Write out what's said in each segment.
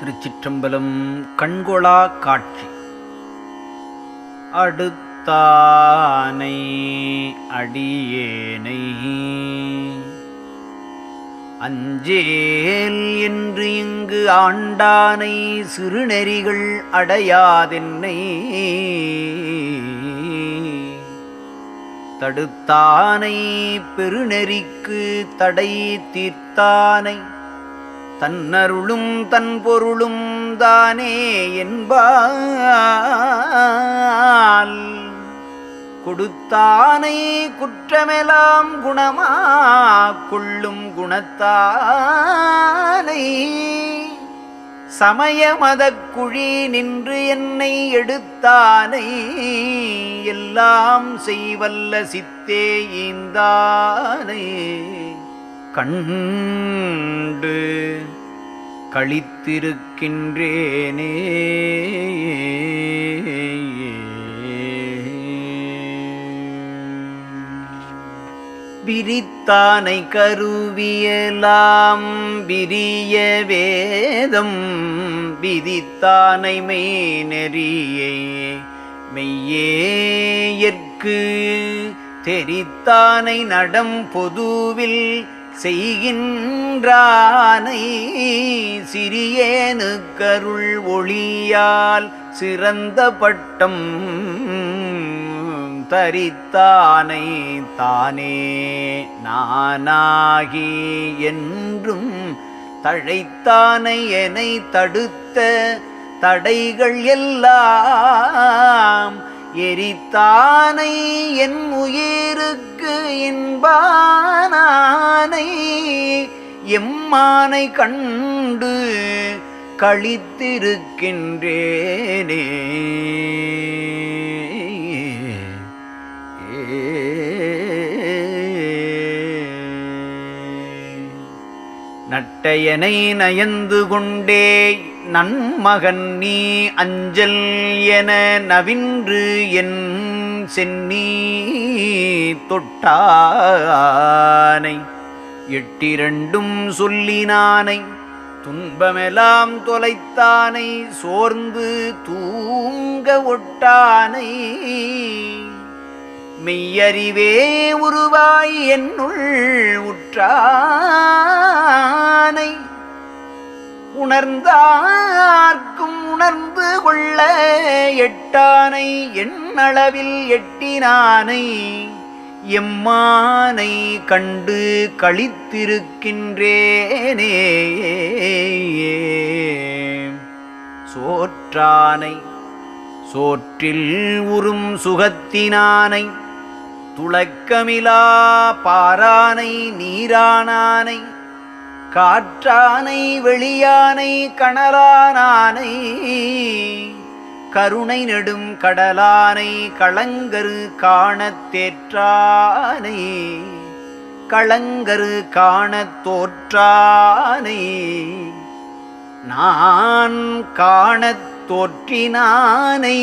திருச்சிற்றம்பலம். கண்கொளா காட்சி. அடுத்தானை அடியேனை அஞ்சேல் என்று இங்கு ஆண்டானை சிறுநெறிகள் அடையாதென்னை தடுத்தானை பெருநெறிக்கு தடை தீர்த்தானை தன்னருளும் தன் பொருளும் தானே என்பால் கொடுத்தானை குற்றமெல்லாம் குணமா கொள்ளும் குணத்தானை சமய மதக்குழி நின்று என்னை எடுத்தானை எல்லாம் செய்வல்ல சித்தே ஈந்தானை கண்டு களித்திருக்கின்றேனே. விரித்தானை கருவியலாம் விரிய வேதம் விதித்தானை மெய்நெறியை மெய்யேயற்கு தெரித்தானை நடம் பொதுவில் செய்கின்றானை சிறியேனுக்கருள் ஒளியால் சிறந்த பட்டம் தரித்தானை தானே நானாகி என்றும் தழைத்தானை என்னை தடுத்த தடைகள் எல்லாம் எரித்தானை என் உயிருக்கு இன்பானானை எம்மானை கண்டு களித்திருக்கின்றேனே. நட்டையனை நயந்து கொண்டே நன்மகன் நீ அஞ்சல் என நவின்று என் சென்னி தொட்டானை எட்டிரண்டும் சொல்லினானை துன்பமெல்லாம் தொலைத்தானை சோர்ந்து தூங்க ஒட்டானை மெய்யறிவே உருவாய் என்னுள் உற்றானை உணர்ந்தார்க்கும் உணர்ந்து கொள்ள எட்டானை எண்ணளவில் எட்டினானை எம்மானை கண்டு களித்திருக்கின்றேனே. சோற்றானை சோற்றில் உறும் சுகத்தினானை துளக்கமிலா பாரானை நீரானானை காற்றானை வெளியானை கணலானானை கருணை நெடும் கடலானை களங்கரு காணத் தேற்றானை களங்கரு காணத் தோற்றானை நான் காணத் தோற்றினானை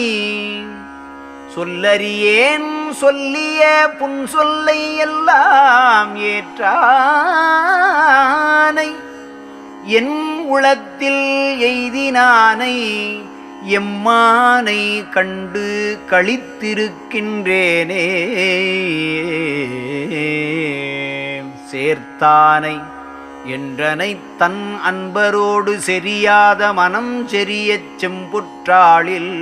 சொல்லறியேன் சொல்லிய புன் சொல்லை எல்லாம் ஏற்றானை என் உளத்தில் எய்தினானை எம்மானை கண்டு களித்திருக்கின்றேனே. சேர்த்தானை என்றனை தன் அன்பரோடு செறியாத மனம் செறியச் செம்புற்றாளில்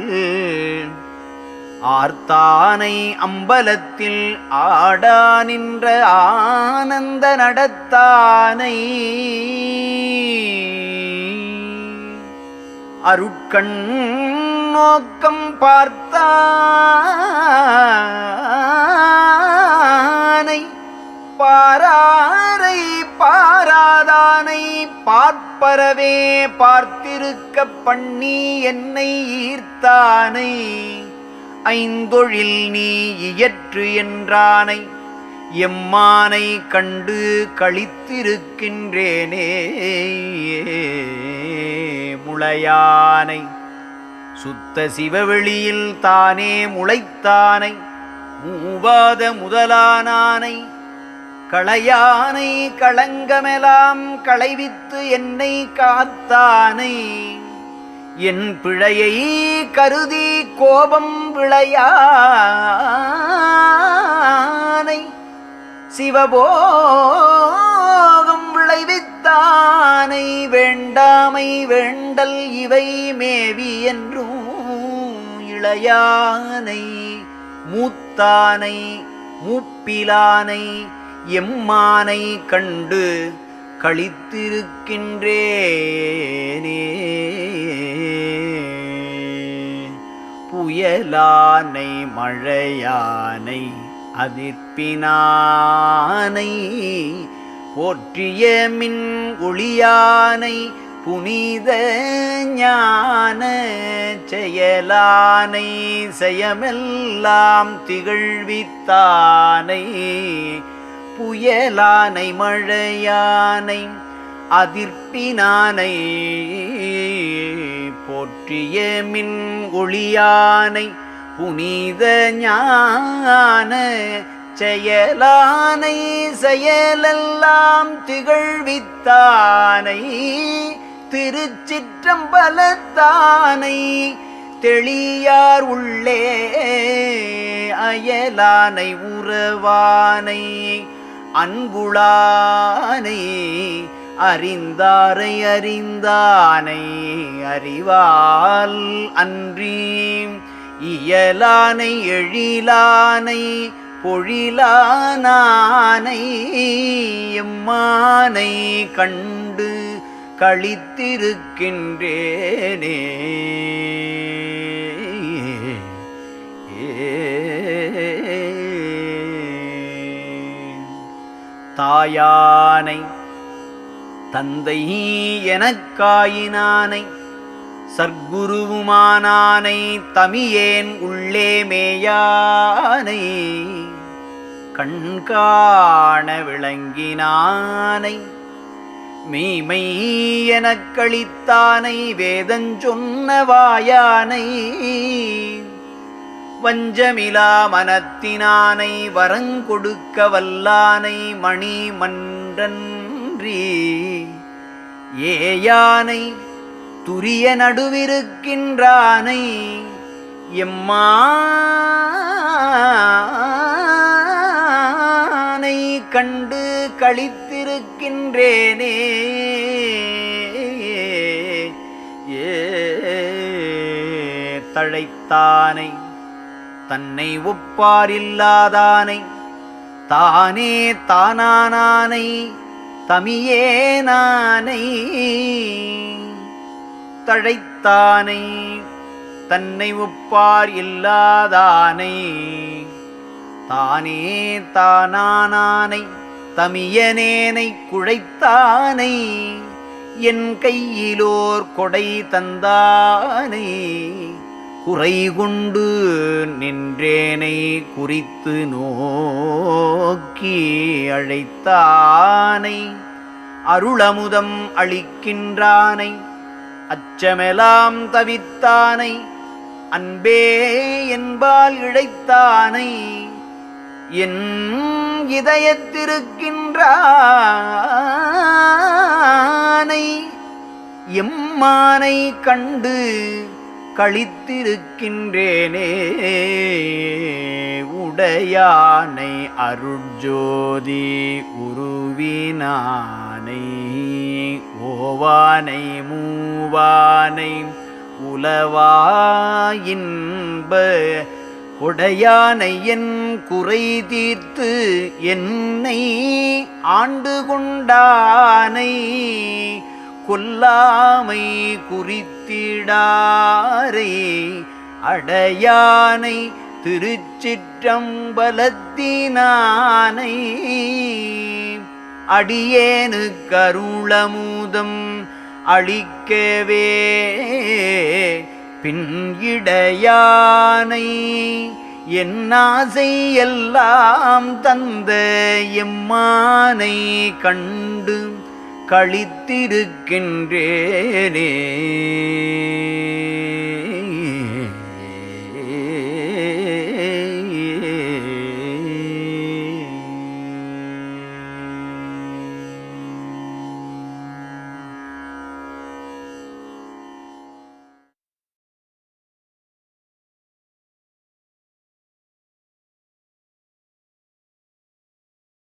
ஆர்த்தானை அம்பலத்தில் ஆடா நின்ற ஆனந்த நடத்தானை அருட்கண் நோக்கம் பார்த்தானை பாராரை பாராதானை பார்ப்பரவே பார்த்திருக்க பண்ணி என்னை ஈர்த்தானை ஐந்தொழில் நீ இயற்று என்றானை எம்மானை கண்டு களித்திருக்கின்றேனே. முளையானை சுத்த சிவவெளியில் தானே முளைத்தானை மூவாத முதலானானை களையானை களங்கமெலாம் களைவித்து என்னை காத்தானை என் பிழையை கருதி கோபம் விளையானை சிவபோகம் விளைவித்தானை வேண்டாமை வேண்டல் இவை மேவி என்றும் இளையானை மூத்தானை மூப்பிலானை எம்மானை கண்டு களித்திருக்கின்றேனே புயலானை மழையானை அதிர்ப்பினானை போற்றிய மின் ஒளியானை புனித ஞான செயலானை செயமெல்லாம் திகழ்வித்தானை புயலானை மழையானை அதிர்ப்பினானை போற்றிய மின் ஒளியானை புனித ஞான செயலானை செயலெல்லாம் திகழ்வித்தானை திருச்சிற்றம்பலத்தானை தெளியார் உள்ளே அயலானை உறவானை அன்புளானை அறிந்தாரை அறிந்தானை அறிவால் அன்றி இயலானை எழிலானை பொழிலானானை எம்மானை கண்டு களித்திருக்கின்றேனே தாயானை தந்தை எனக்காயினானை சர்க்குருவுமானானை தமியேன் உள்ளே மேயானை கண்காண விளங்கினானை மெய்மை எனக்களித்தானை வேதஞ்சொன்ன வாயானை வஞ்சமிலா மனத்தினானை வரங்கொடுக்க வல்லானை மணி மன்றன்றி ஏயானை துரிய நடுவிருக்கின்றானை எம்மானை கண்டு களித்திருக்கின்றேனே தழைத்தானை தன்னை ஒப்பாரில்லாதானை தானே தானானானை தமியேனானை தழைத்தானை தன்னை ஒப்பார் இல்லாதானை தானே தானானானை தமியனேனை குழைத்தானை என் கையிலோர் கொடை தந்தானை குறை கொண்டு நின்றேனை குறித்து நோக்கி அழைத்தானை அருளமுதம் அளிக்கின்றானை அச்சமெலாம் தவித்தானை அன்பே என்பால் இழைத்தானை என் இதயத்திருக்கின்றானை எம்மானை கண்டு களித்திருக்கின்றேனே உடையானை அருட்ஜோதி உருவினானை ஓவானை மூவானை உலவாயின்ப உடையானை என் குறை தீர்த்து என்னை ஆண்டு கொண்டானை கொல்லாமை குறித்திடாரை அடையானை திருச்சிற்றம்பலத்தினானை அடியேனு கருளமுதம் அளிக்கவே பின் இடையானை என் ஆசை எல்லாம் தந்த எம்மானை கண்டு களித்திருக்கின்றேனே.